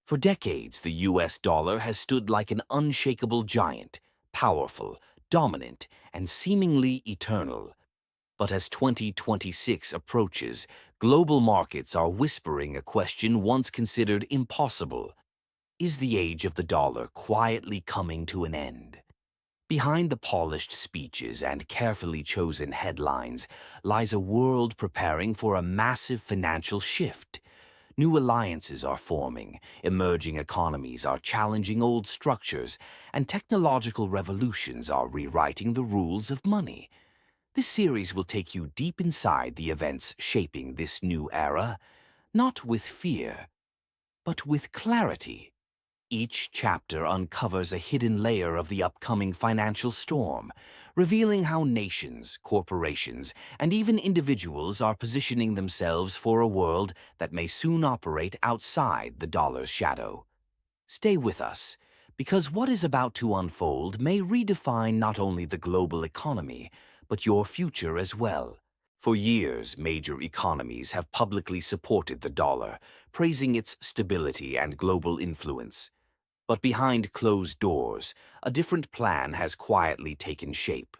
For decades, the US dollar has stood like an unshakable giant, powerful, dominant, and seemingly eternal. But as 2026 approaches, global markets are whispering a question once considered impossible. Is the age of the dollar quietly coming to an end? Behind the polished speeches and carefully chosen headlines lies a world preparing for a massive financial shift. New alliances are forming, emerging economies are challenging old structures, and technological revolutions are rewriting the rules of money. This series will take you deep inside the events shaping this new era, not with fear, but with clarity. Each chapter uncovers a hidden layer of the upcoming financial storm, revealing how nations, corporations, and even individuals are positioning themselves for a world that may soon operate outside the dollar's shadow. Stay with us, because what is about to unfold may redefine not only the global economy, but your future as well. For years, major economies have publicly supported the dollar, praising its stability and global influence. But behind closed doors, a different plan has quietly taken shape.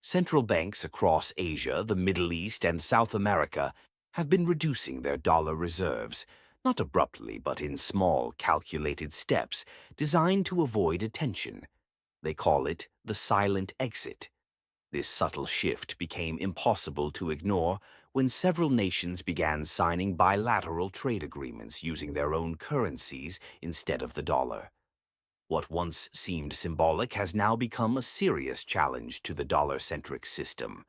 Central banks across Asia, the Middle East, and South America have been reducing their dollar reserves, not abruptly but in small, calculated steps designed to avoid attention. They call it the silent exit. This subtle shift became impossible to ignore when several nations began signing bilateral trade agreements using their own currencies instead of the dollar. What once seemed symbolic has now become a serious challenge to the dollar-centric system.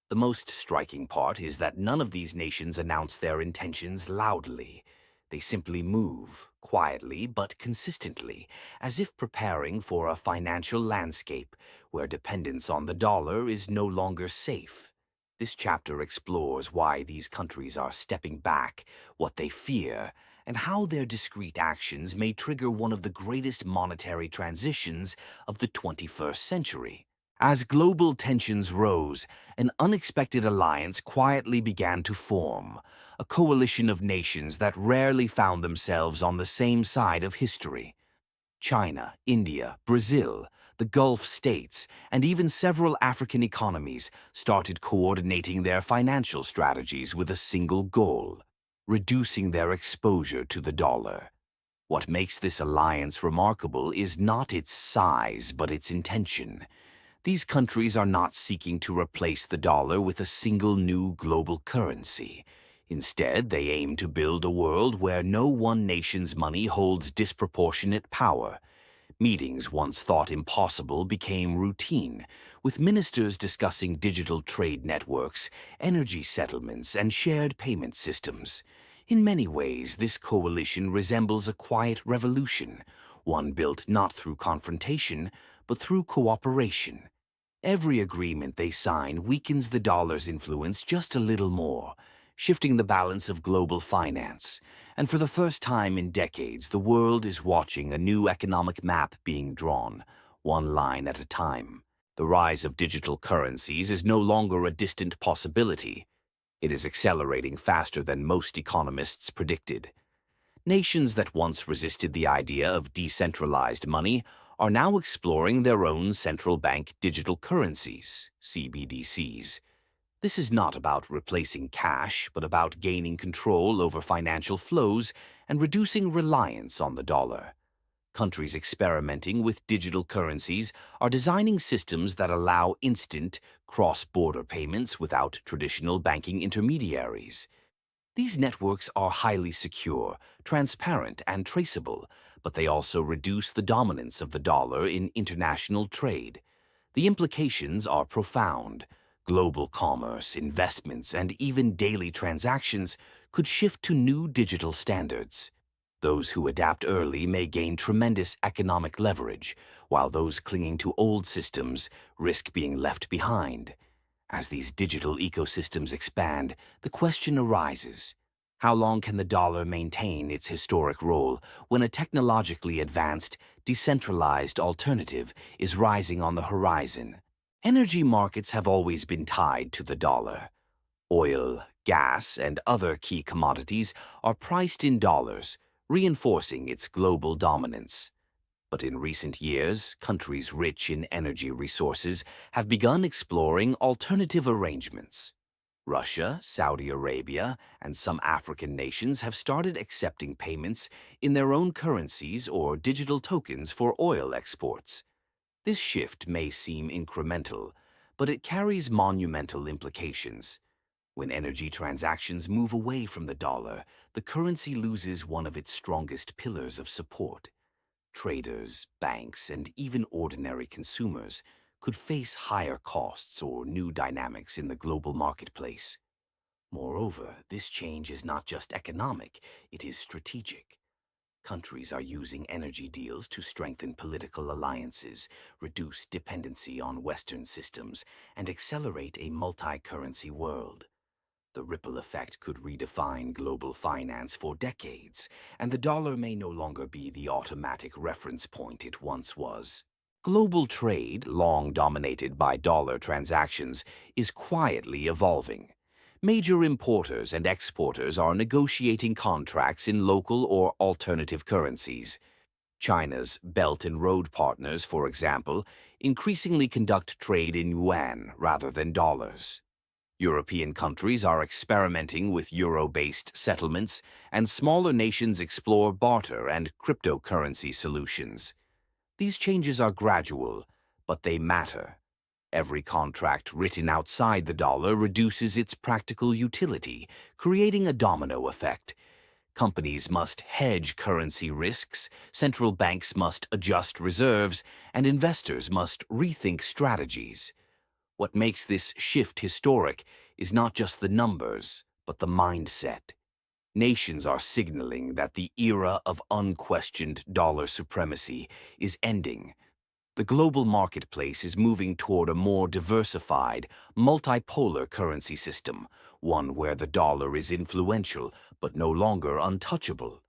The most striking part is that none of these nations announce their intentions loudly. They simply move, quietly but consistently, as if preparing for a financial landscape where dependence on the dollar is no longer safe. This chapter explores why these countries are stepping back, what they fear, and how their discrete actions may trigger one of the greatest monetary transitions of the 21st century. As global tensions rose, an unexpected alliance quietly began to form, a coalition of nations that rarely found themselves on the same side of history. China, India, Brazil, the Gulf states, and even several African economies started coordinating their financial strategies with a single goal: reducing their exposure to the dollar. What makes this alliance remarkable is not its size, but its intention. These countries are not seeking to replace the dollar with a single new global currency. Instead, they aim to build a world where no one nation's money holds disproportionate power. Meetings once thought impossible became routine, with ministers discussing digital trade networks, energy settlements, and shared payment systems. In many ways, this coalition resembles a quiet revolution, one built not through confrontation, but through cooperation. Every agreement they sign weakens the dollar's influence just a little more, shifting the balance of global finance. And for the first time in decades, the world is watching a new economic map being drawn, one line at a time. The rise of digital currencies is no longer a distant possibility. It is accelerating faster than most economists predicted. Nations that once resisted the idea of decentralized money are now exploring their own central bank digital currencies, CBDCs. This is not about replacing cash, but about gaining control over financial flows and reducing reliance on the dollar. Countries experimenting with digital currencies are designing systems that allow instant, cross-border payments without traditional banking intermediaries. These networks are highly secure, transparent, and traceable, but they also reduce the dominance of the dollar in international trade. The implications are profound. Global commerce, investments, and even daily transactions could shift to new digital standards. Those who adapt early may gain tremendous economic leverage, while those clinging to old systems risk being left behind. As these digital ecosystems expand, the question arises: how long can the dollar maintain its historic role when a technologically advanced, decentralized alternative is rising on the horizon? Energy markets have always been tied to the dollar. Oil, gas, and other key commodities are priced in dollars, reinforcing its global dominance. But in recent years, countries rich in energy resources have begun exploring alternative arrangements. Russia, Saudi Arabia, and some African nations have started accepting payments in their own currencies or digital tokens for oil exports. This shift may seem incremental, but it carries monumental implications. When energy transactions move away from the dollar, the currency loses one of its strongest pillars of support. Traders, banks, and even ordinary consumers could face higher costs or new dynamics in the global marketplace. Moreover, this change is not just economic, it is strategic. Countries are using energy deals to strengthen political alliances, reduce dependency on Western systems, and accelerate a multi-currency world. The ripple effect could redefine global finance for decades, and the dollar may no longer be the automatic reference point it once was. Global trade, long dominated by dollar transactions, is quietly evolving. Major importers and exporters are negotiating contracts in local or alternative currencies. China's Belt and Road partners, for example, increasingly conduct trade in yuan rather than dollars. European countries are experimenting with euro-based settlements, and smaller nations explore barter and cryptocurrency solutions. These changes are gradual, but they matter. Every contract written outside the dollar reduces its practical utility, creating a domino effect. Companies must hedge currency risks, central banks must adjust reserves, and investors must rethink strategies. What makes this shift historic is not just the numbers, but the mindset. Nations are signaling that the era of unquestioned dollar supremacy is ending. The global marketplace is moving toward a more diversified, multipolar currency system, one where the dollar is influential but no longer untouchable.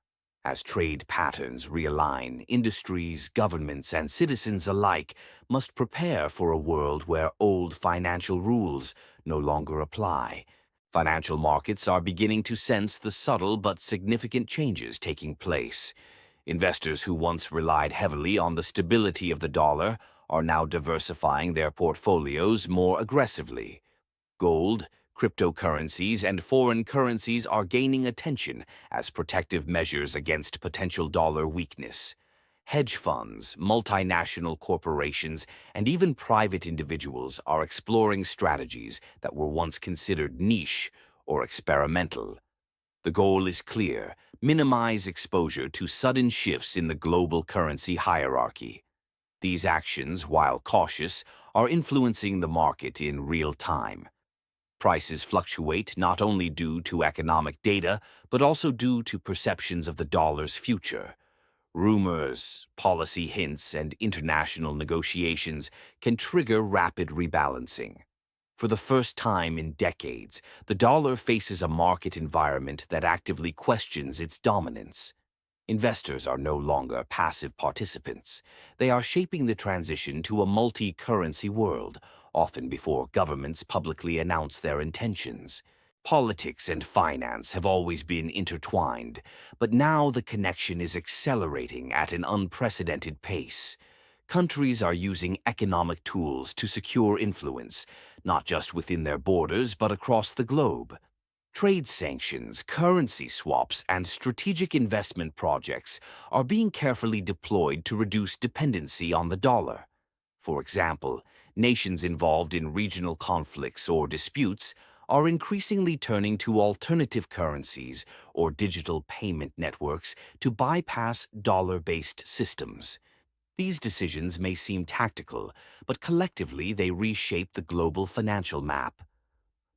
As trade patterns realign, industries, governments, and citizens alike must prepare for a world where old financial rules no longer apply. Financial markets are beginning to sense the subtle but significant changes taking place. Investors who once relied heavily on the stability of the dollar are now diversifying their portfolios more aggressively. Gold, cryptocurrencies, and foreign currencies are gaining attention as protective measures against potential dollar weakness. Hedge funds, multinational corporations, and even private individuals are exploring strategies that were once considered niche or experimental. The goal is clear: minimize exposure to sudden shifts in the global currency hierarchy. These actions, while cautious, are influencing the market in real time. Prices fluctuate not only due to economic data, but also due to perceptions of the dollar's future. Rumors, policy hints, and international negotiations can trigger rapid rebalancing. For the first time in decades, the dollar faces a market environment that actively questions its dominance. Investors are no longer passive participants. They are shaping the transition to a multi-currency world, often before governments publicly announce their intentions. Politics and finance have always been intertwined, but now the connection is accelerating at an unprecedented pace. Countries are using economic tools to secure influence, not just within their borders but across the globe. Trade sanctions, currency swaps, and strategic investment projects are being carefully deployed to reduce dependency on the dollar. For example, nations involved in regional conflicts or disputes are increasingly turning to alternative currencies or digital payment networks to bypass dollar-based systems. These decisions may seem tactical, but collectively they reshape the global financial map.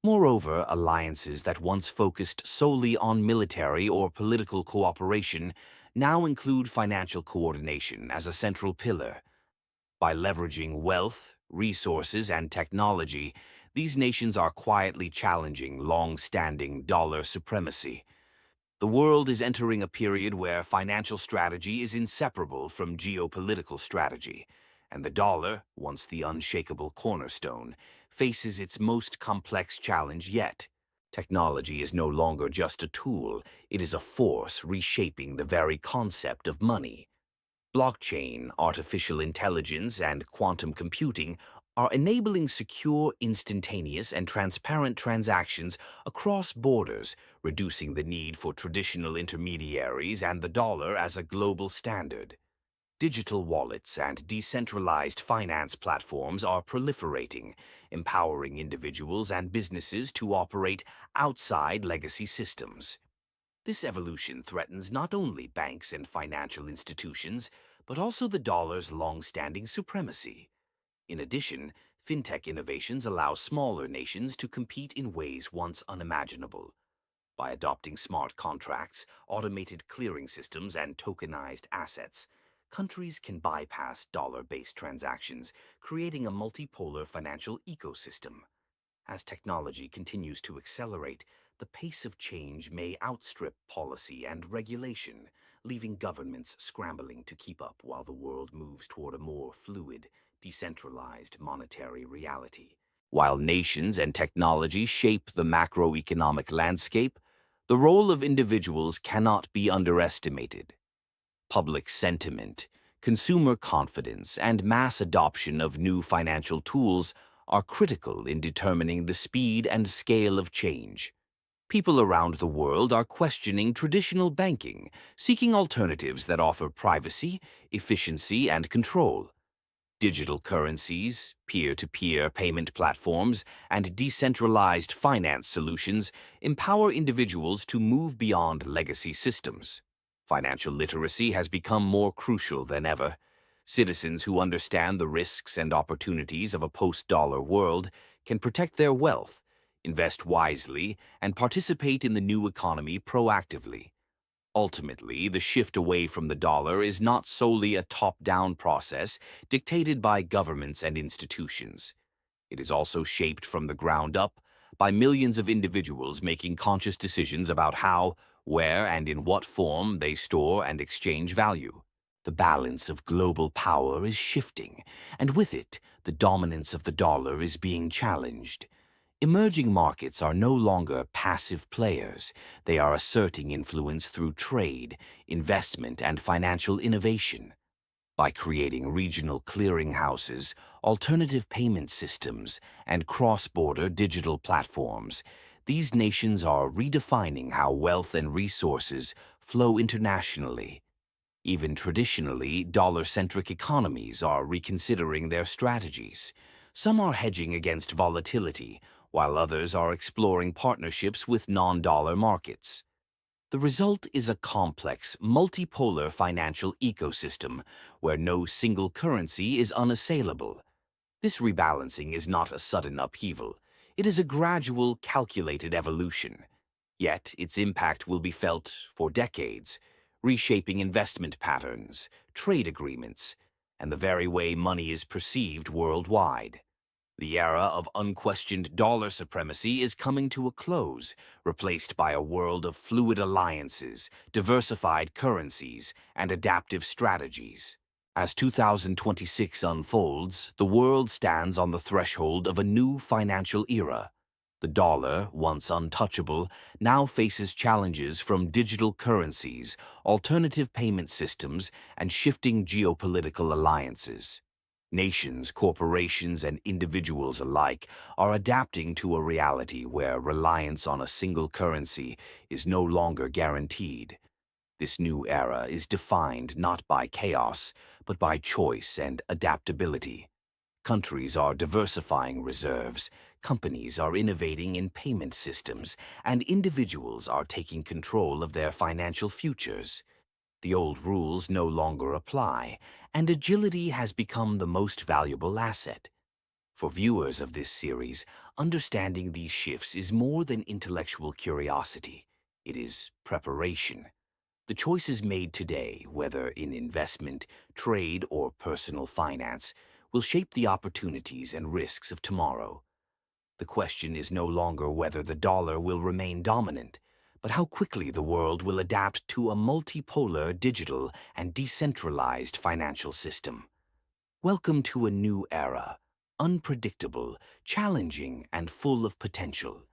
Moreover, alliances that once focused solely on military or political cooperation now include financial coordination as a central pillar. By leveraging wealth, resources, and technology, these nations are quietly challenging long-standing dollar supremacy. The world is entering a period where financial strategy is inseparable from geopolitical strategy, and the dollar, once the unshakable cornerstone, faces its most complex challenge yet: Technology is no longer just a tool, it is a force reshaping the very concept of money. Blockchain, artificial intelligence, and quantum computing are enabling secure, instantaneous, and transparent transactions across borders, reducing the need for traditional intermediaries and the dollar as a global standard. Digital wallets and decentralized finance platforms are proliferating, empowering individuals and businesses to operate outside legacy systems. This evolution threatens not only banks and financial institutions, but also the dollar's long-standing supremacy. In addition, fintech innovations allow smaller nations to compete in ways once unimaginable. By adopting smart contracts, automated clearing systems, and tokenized assets, countries can bypass dollar-based transactions, creating a multipolar financial ecosystem. As technology continues to accelerate, the pace of change may outstrip policy and regulation, leaving governments scrambling to keep up while the world moves toward a more fluid, decentralized monetary reality. While nations and technology shape the macroeconomic landscape, the role of individuals cannot be underestimated. Public sentiment, consumer confidence, and mass adoption of new financial tools are critical in determining the speed and scale of change. People around the world are questioning traditional banking, seeking alternatives that offer privacy, efficiency, and control. Digital currencies, peer-to-peer payment platforms, and decentralized finance solutions empower individuals to move beyond legacy systems. Financial literacy has become more crucial than ever. Citizens who understand the risks and opportunities of a post-dollar world can protect their wealth, invest wisely, and participate in the new economy proactively. Ultimately, the shift away from the dollar is not solely a top-down process dictated by governments and institutions. It is also shaped from the ground up by millions of individuals making conscious decisions about how, where, and in what form they store and exchange value. The balance of global power is shifting, and with it, the dominance of the dollar is being challenged. Emerging markets are no longer passive players. They are asserting influence through trade, investment, and financial innovation. By creating regional clearinghouses, alternative payment systems, and cross-border digital platforms, these nations are redefining how wealth and resources flow internationally. Even traditionally, dollar-centric economies are reconsidering their strategies. Some are hedging against volatility, while others are exploring partnerships with non-dollar markets. The result is a complex, multipolar financial ecosystem where no single currency is unassailable. This rebalancing is not a sudden upheaval. It is a gradual, calculated evolution. Yet its impact will be felt for decades, reshaping investment patterns, trade agreements, and the very way money is perceived worldwide. The era of unquestioned dollar supremacy is coming to a close, replaced by a world of fluid alliances, diversified currencies, and adaptive strategies. As 2026 unfolds, the world stands on the threshold of a new financial era. The dollar, once untouchable, now faces challenges from digital currencies, alternative payment systems, and shifting geopolitical alliances. Nations, corporations, and individuals alike are adapting to a reality where reliance on a single currency is no longer guaranteed. This new era is defined not by chaos, but by choice and adaptability. Countries are diversifying reserves, companies are innovating in payment systems, and individuals are taking control of their financial futures. The old rules no longer apply, and agility has become the most valuable asset. For viewers of this series, understanding these shifts is more than intellectual curiosity. It is preparation. The choices made today, whether in investment, trade, or personal finance, will shape the opportunities and risks of tomorrow. The question is no longer whether the dollar will remain dominant, but how quickly the world will adapt to a multipolar, digital, and decentralized financial system. Welcome to a new era, unpredictable, challenging, and full of potential.